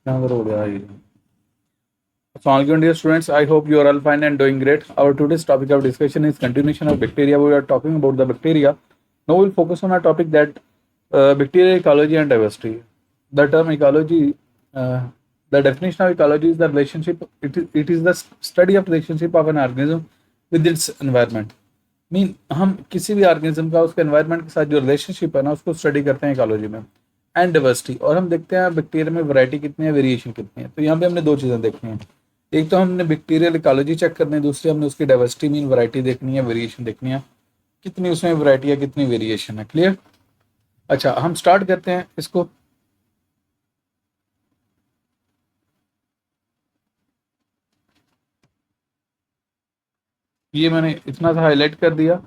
यहाँ हो गया ये। Assalamualaikum dear students, I hope you are all fine and doing great. Our today's topic of discussion is continuation of bacteria. We are talking about the bacteria. Now we'll focus on a topic that bacteria ecology and diversity. The term ecology, the definition of ecology is the relationship. It is the study of relationship of an organism with its environment. Mean हम किसी भी organism का उसके environment के साथ जो relationship है ना उसको स्टडी करते हैं इकोलॉजी में। एंड डाइवर्सिटी, और हम देखते हैं बैक्टीरिया में वैरायटी कितनी है, वेरिएशन कितनी है। तो यहाँ पे हमने दो चीज़ें देखनी है, एक तो हमने बैक्टीरियल इकोलॉजी चेक करनी है, दूसरी हमने उसकी डाइवर्सिटी मीन वैरायटी देखनी है, वेरिएशन देखनी है, कितनी उसमें वैरायटी है, कितनी वेरिएशन है। क्लियर? अच्छा, हम स्टार्ट करते हैं इसको। ये मैंने इतना सा हाईलाइट कर दिया।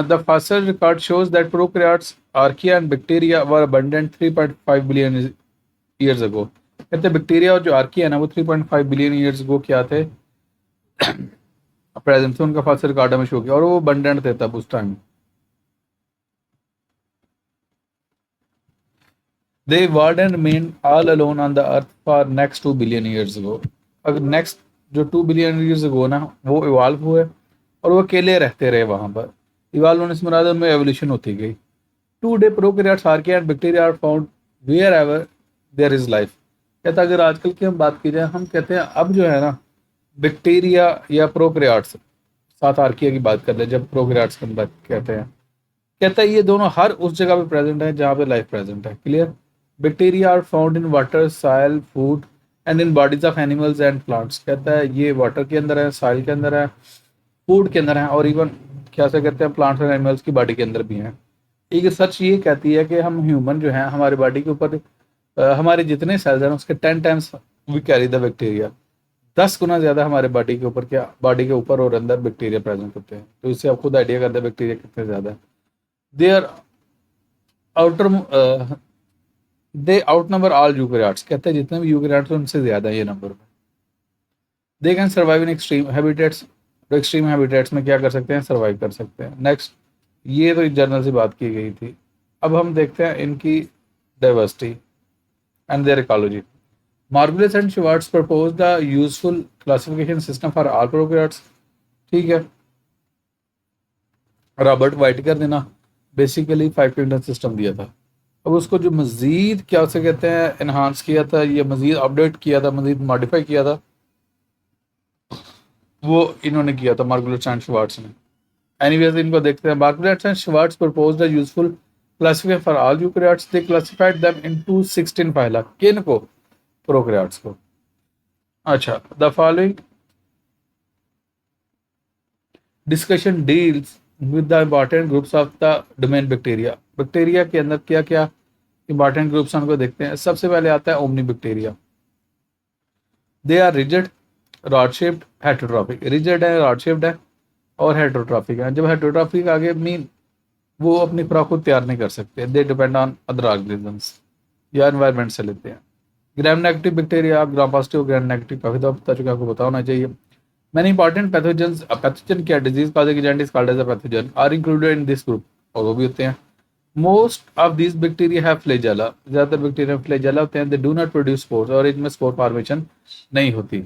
The fossil record shows that prokaryotes, archaea and bacteria were abundant 3.5 billion years ago. कहते हैं बैक्टीरिया और जो आर्किया है ना वो 3.5 बिलियन ईयर्स अगो क्या थे, प्रेजेंट थे, उनका फॉसिल रिकॉर्ड हमें शो किया, और वो अबंडेंट थे तब उस time. They evolved and remained all alone on the earth for next 2 billion years ago. अगर नेक्स्ट जो 2 बिलियन ईयर्स अगो ना वो इवॉल्व हुए और वो अकेले रहते रहे वहां पर। इवॉल्व होने से मुराद उनमें एवोल्यूशन होती गई। Today prokaryotes, archaea and bacteria are found wherever there is life. कहता है अगर आजकल की हम बात की जाए, हम कहते हैं अब जो है ना बैक्टीरिया या प्रोकैरियोट्स, साथ आर्किया की बात करते हैं जब प्रोकैरियोट्स की बात कहते हैं, कहता है ये दोनों हर उस जगह पे प्रेजेंट है जहाँ पे लाइफ प्रेजेंट है। Clear? Bacteria are found in water, soil, food and in bodies of animals and plants. कहता है ये वाटर के अंदर है, सॉइल के अंदर है, फूड के अंदर है, और इवन क्या से कहते हैं प्लांट्स और एनिमल्स की बॉडी के अंदर भी हैं। एक सच ये कहती है कि हम ह्यूमन जो है हमारे बॉडी के ऊपर हमारे जितने सेल्स हैं उसके 10 times we carry the bacteria. 10 गुना ज्यादा हमारे बॉडी के ऊपर, क्या बॉडी के ऊपर और अंदर बैक्टीरिया प्रेजेंट होते हैं। तो इससे आप खुद आइडिया करते हैं बैक्टीरिया कितने ज्यादा है। They are outer they outnumber all eukaryotes. कहते हैं जितने भी यूकैरियोट्स हैं उनसे ज्यादा है ये नंबर में। They can survive in extreme habitats. तो एक्सट्रीम हैबिटेट्स में क्या कर सकते हैं, सर्वाइव कर सकते हैं। नेक्स्ट, ये तो जर्नल से बात की गई थी। अब हम देखते हैं इनकी diversity and their ecology. Margulis and Schwartz proposed the useful classification system for all prokaryotes. ठीक है, रॉबर्ट वाइटकर ने ना बेसिकली 5 किंगडम सिस्टम दिया था। अब उसको जो मजीद क्या उसे कहते हैं एनहांस किया था, ये मजीद अपडेट किया था, मजीद मॉडिफाई किया था, वो इन्होंने किया था मार्गुलिस एंड श्वार्ट्ज ने। एनीवेज इनको देखते हैं। Margulis and Schwartz proposed a useful classification for all eukaryotes. They classified them into 16 phyla. किन को? प्रोकैरियोट्स को। अच्छा, the following discussion deals with the important groups of the domain bacteria. Bacteria के अंदर क्या क्या इंपॉर्टेंट ग्रुप्स उनको देखते हैं। सबसे पहले आता है omni bacteria. They are rigid, rod shaped, heterotrophic. Rigid है, रॉड शेप्ड है, और हेटरोट्रॉफिक है। जब हेटरोट्रॉफिक आगे मीन वो अपनी खुराक खुद तैयार नहीं कर सकते, they depend on other organisms या एनवायरमेंट से लेते हैं। ग्राम नेगेटिव बैक्टीरिया, आप ग्राम पॉजिटिव ग्राम नेगेटिव काफी दफा बता चुके, आपको पता होना चाहिए। मैनी इंपॉर्टेंट पैथोजन्स, पैथोजन क्या disease causing agent is called as a pathogen, are included in this group, और वो भी होते हैं। Most of this bacteria have flagella. ज्यादातर बैक्टीरिया फ्लैजेला होते हैं। They do not produce spores, और इनमें स्पोर फॉर्मेशन नहीं होती।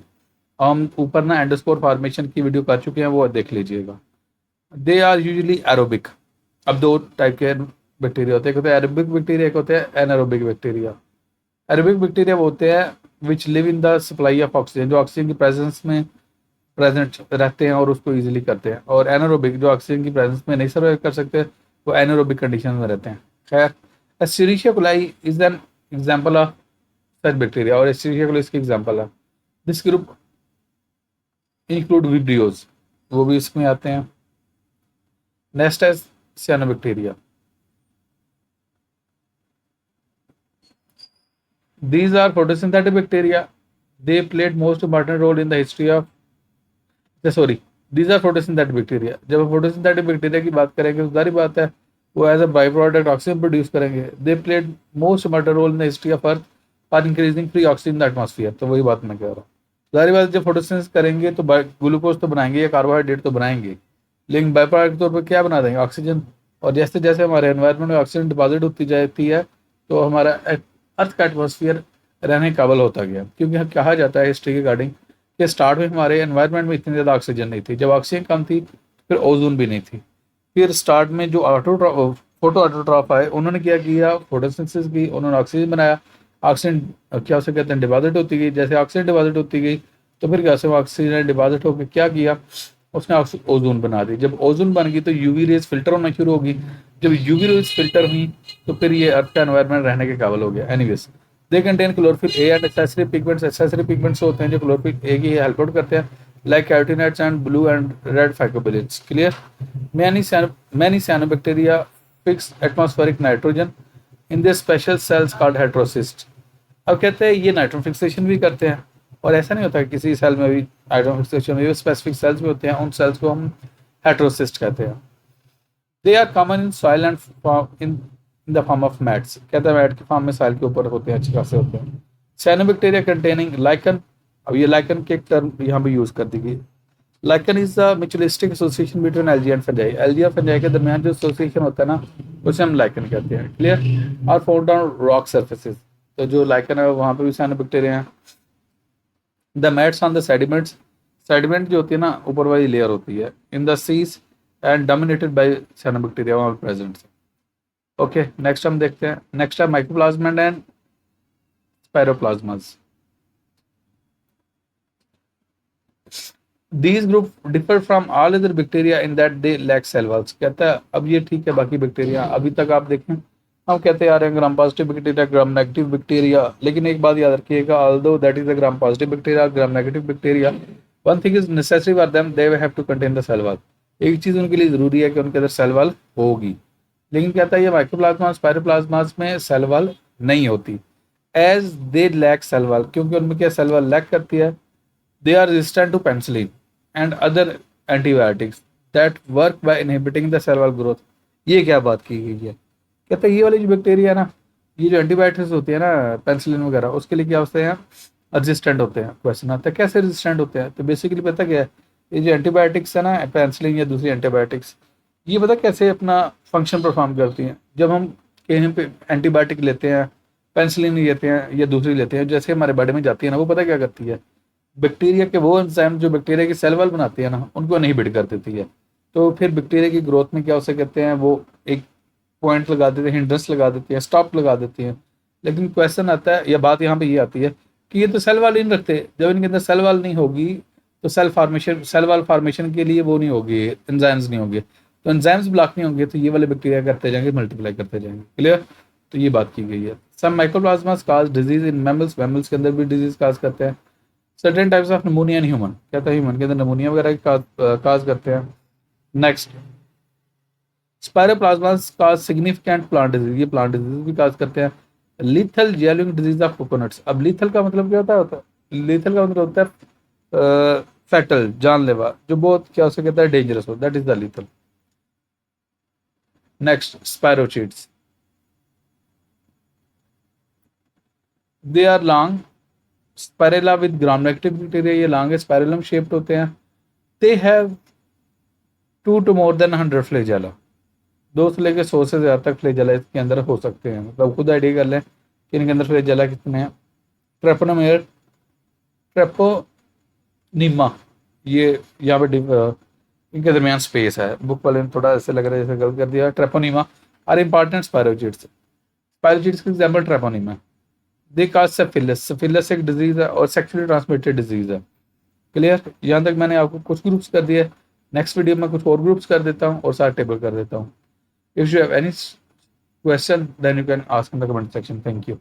हम ऊपर ना एंडोस्पोर फॉर्मेशन की वीडियो कर चुके हैं, वो देख लीजिएगा। They are usually aerobic. अब दो टाइप के बैक्टीरिया होते हैं, एक होते हैं एरोबिक बैक्टीरिया, एक होते हैं एनारोबिक बैक्टीरिया। एरोबिक बैक्टीरिया वो होते हैं which live in the supply of oxygen, जो ऑक्सीजन की प्रेजेंस में प्रेजेंट रहते हैं और उसको इजीली करते हैं। और एनारोबिक जो ऑक्सीजन की प्रेजेंस में नहीं सर्वाइव कर सकते, वो एनारोबिक कंडीशन में रहते हैं। खैर, Escherichia coli is an example of such bacteria, और एस्चेरिशिया कोलाई इसकी एग्जाम्पल है। दिस ग्रुप इंक्लूड विब्रियोज, वो भी इसमें आते हैं। नेक्स्ट है सियानोबैक्टीरिया। These are photosynthetic bacteria. They played most important role in the history of sorry. These are photosynthetic bacteria. जब हम photosynthetic bacteria की बात करेंगे तो जारी बात है वो as a by product oxygen produce करेंगे। They played most important role in the history of earth for increasing free oxygen in the atmosphere. तो वही बात मैं कह रहा हूँ। जारी बात, जब फोटोसिंथेसिस करेंगे तो ग्लूकोज तो बनाएंगे या कार्बोहाइड्रेट तो बनाएंगे, लेकिन बाई प्रोडक्ट के तौर पर क्या बना देंगे, ऑक्सीजन। और जैसे जैसे हमारे एनवायरनमेंट में ऑक्सीजन डिपॉजिट होती जाती है तो हमारा अर्थ का एटमॉस्फेयर रहने के काबिल होता गया, क्योंकि कहा जाता है हिस्ट्री के अकॉर्डिंग कि स्टार्ट में हमारे एनवायरनमेंट में इतनी ज़्यादा ऑक्सीजन नहीं थी, जब ऑक्सीजन कम थी फिर ओजोन भी नहीं थी। फिर स्टार्ट में जो फोटो ऑटोट्रॉफ आए, उन्होंने क्या किया, फोटोसिंथेसिस की, उन्होंने ऑक्सीजन बनाया। ऑक्सीजन क्या उसे कहते हैं, डिपॉजिट होती गई। जैसे ऑक्सीजन डिपॉजिट होती गई तो फिर कैसे ऑक्सीजन डिपॉजिट होकर क्या किया, उसने ओजोन बना दी। जब ओजोन बन गई तो यूवी रेज फिल्टर होना शुरू होगी। जब यूवी रेज फिल्टर हुई तो फिर ये अर्थ का एनवायरनमेंट रहने के काबिल हो गया। Anyways, they contain chlorophyll A and accessory pigments. Accessory pigments होते हैं जो क्लोरोफिल ए की हेल्प आउट करते हैं, like carotenoids and blue and red phycobilins. Clear. Many cyanobacteria fix atmospheric nitrogen in this special cells called heterocyst. अब कहते हैं ये नाइट्रोजन फिक्सेशन भी करते हैं, और ऐसा नहीं होता कि किसी सेल में भी नाइट्रोजन फिक्सेशन में, स्पेसिफिक सेल्स भी होते हैं, उन सेल्स को हम हेटेरोसिस्ट कहते हैं। They are common in soil and in the form of mats. कहते हैं मैट के फॉर्म में सॉइल के ऊपर होते हैं, अच्छे खासे होते हैं। Cyanobacteria containing lichen. अब ये लाइकन के एक टर्म यहाँ पे यूज कर दी गई। Lichen is the mutualistic association between algae and fungi. Algae और फंजाई के दरमियान जो एसोसिएशन होता है ना, उसे हम लाइकन कहते हैं। क्लियर। और फाउंड ऑन रॉक सर्फेसिस। तो जो लाइकन है वहाँ पे भी साइनोबैक्टीरिया हैं। The mats on the sediments. Sediment जो होती है ना, ऊपर वाली लेयर होती है, in the seas and dominated by cyanobacteria वहाँ प्रेजेंट। ओके, नेक्स्ट हम देखते हैं। नेक्स्ट है mycoplasma and spiroplasmas. These group differ from all other bacteria in that they lack cell walls। कहता है अब ये ठीक है, बाकी बैक्टीरिया अभी तक आप देखें हम कहते आ रहे हैं gram positive bacteria, gram negative bacteria, लेकिन एक बात याद रखिएगा, although that is the gram positive bacteria, gram negative bacteria, one thing is necessary for them, they have to contain the cell wall. एक चीज उनके लिए जरूरी है कि उनके अंदर सेल वॉल होगी, लेकिन कहता है ये माइकोप्लाज्मा स्पायरोप्लाज्मास में सेल वॉल नहीं होती, as they lack cell wall, क्योंकि उनमें क्या सेल वॉल लैक करती है। They are resistant to penicillin and other antibiotics that work by inhibiting the cell wall growth। ये क्या बात की गई है, कहते हैं ये वाली जो बैक्टीरिया है ना, ये जो एंटीबायोटिक्स होती है ना, पेनिसिलिन वगैरह, उसके लिए क्या होते हैं, रेजिस्टेंट होते हैं। क्वेश्चन आता है कैसे रेजिस्टेंट होते हैं, तो बेसिकली पता क्या है, ये जो एंटीबायोटिक्स है ना, पेनिसिलिन या दूसरी एंटीबायोटिक्स, ये पता कैसे अपना फंक्शन परफॉर्म करती हैं। जब हम कहीं पे एंटीबायोटिक लेते हैं, पेनिसिलिन लेते हैं या दूसरी लेते हैं, जैसे हमारे बॉडी में जाती है ना, वो पता क्या करती है, बैक्टीरिया के वो एंजाइम जो बैक्टीरिया की सेल वॉल बनाती है ना, उनको इनहिबिट कर देती है। तो फिर बैक्टीरिया की ग्रोथ में क्या उसे कहते हैं, वो एक पॉइंट लगा देते हैं, हिंड्रेंस लगा देती है, स्टॉप लगा देती है। लेकिन क्वेश्चन आता है, या बात यहाँ पे ये आती है कि ये तो सेल वॉल ही नहीं रखते, जब इनके अंदर सेल वॉल नहीं होगी तो सेल वॉल फॉर्मेशन के लिए वो नहीं होगी, एंजाइम्स नहीं होंगे, तो एंजाइम्स ब्लॉक नहीं होंगे, तो ये वाले बैक्टीरिया करते जाएंगे, मल्टीप्लाई करते जाएंगे। क्लियर। तो ये बात की गई है। Some microplasmas cause disease in mammals. Mammals के अंदर भी डिजीज काज करते हैं। Certain types of pneumonia in human. कहता है ह्यूमन के अंदर नमूनिया वगैरह काज करते हैं। Next, spiroplasmas cause significant plant disease. ये प्लांट डिजीज भी काज करते हैं। Lethal yellowing disease of coconuts. अब लीथल का मतलब क्या होता है, लीथल का मतलब होता है फैटल, जानलेवा, जो बहुत क्या उसे कहता है डेंजरस हो, that is the lethal. Next, spirochetes. They are long spirilla with gram negative bacteria. ये लॉन्ग है, स्पायरलम शेप्ड होते हैं। They have 2 to more than 100 flagella. 2 से लेकर 100 से ज़्यादा तक फ्लैजेला इसके अंदर हो सकते हैं। मतलब खुद आइडिया कर लें कि इनके अंदर फ्लैजेला कितने हैं। ट्रेपोनोमेर, ट्रेपोनिमा, ये यहाँ पे इनके दरमियान स्पेस है। बुक वाले ने थोड़ा ऐसे लग रहा है जैसे गलत कर दिया। Treponema are important spirochetes. Spirochetes का example treponema. They cause syphilis. Syphilis एक डिजीज है और सेक्सुअली ट्रांसमिटेड डिजीज है। क्लियर। यहाँ तक मैंने आपको कुछ ग्रुप्स कर दिए, नेक्स्ट वीडियो में कुछ और ग्रुप्स कर देता हूँ और साथ टेबल कर देता हूँ। If you have any question then you can ask in the comment section. Thank you.